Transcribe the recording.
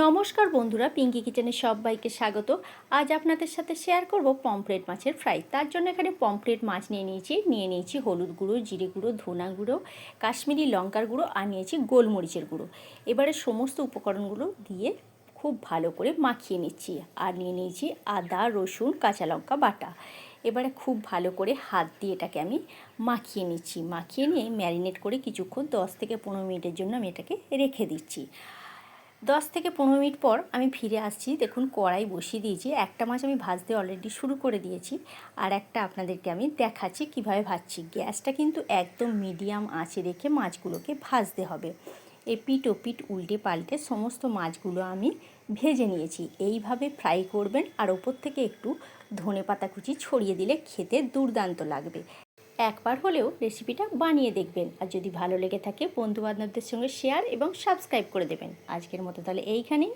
নমস্কার বন্ধুরা, পিঙ্কি কিচেনে সবাইকে স্বাগত। আজ আপনাদের সাথে শেয়ার করব পমফ্রেট মাছের ফ্রাই। তার জন্য এখানে পমফ্রেট মাছ নিয়ে নিয়েছি হলুদ গুঁড়ো, জিরে গুঁড়ো, ধনা গুঁড়ো, কাশ্মীরি লঙ্কার গুঁড়ো আর নিয়েছি গোলমরিচের গুঁড়ো। এবারে সমস্ত উপকরণগুলো দিয়ে খুব ভালো করে মাখিয়ে নিচ্ছি। আর নিয়ে নিয়েছি আদা, রসুন, কাঁচা লঙ্কা বাটা। এবারে খুব ভালো করে হাত দিয়ে এটাকে আমি মাখিয়ে নিচ্ছি। মাখিয়ে নিয়ে ম্যারিনেট করে কিছুক্ষণ 10 থেকে 15 মিনিটের জন্য আমি এটাকে রেখে দিচ্ছি। 10 থেকে 15 মিনিট পর আমি ফিরে আসছি। দেখুন, কড়াই বসিয়ে দিয়েছি। একটা মাছ আমি ভাজতে অলরেডি শুরু করে দিয়েছি, আর একটা আপনাদেরকে আমি দেখাচ্ছি কিভাবে ভাজছি। গ্যাসটা কিন্তু একদম মিডিয়াম আঁচে রেখে মাছগুলোকে ভাজতে হবে। এপিট ওপিট উল্টে পাল্টে সমস্ত মাছগুলো আমি ভেজে নিয়েছি। এইভাবে ফ্রাই করবেন, আর ওপর থেকে একটু ধনেপাতা কুচি ছড়িয়ে দিলে খেতে দুর্দান্ত লাগবে। একবার হলেও রেসিপিটা বানিয়ে দেখবেন, আর যদি ভালো লেগে থাকে বন্ধুবান্ধবদের সঙ্গে শেয়ার এবং সাবস্ক্রাইব করে দেবেন। আজকের মতো তাহলে এইখানেই।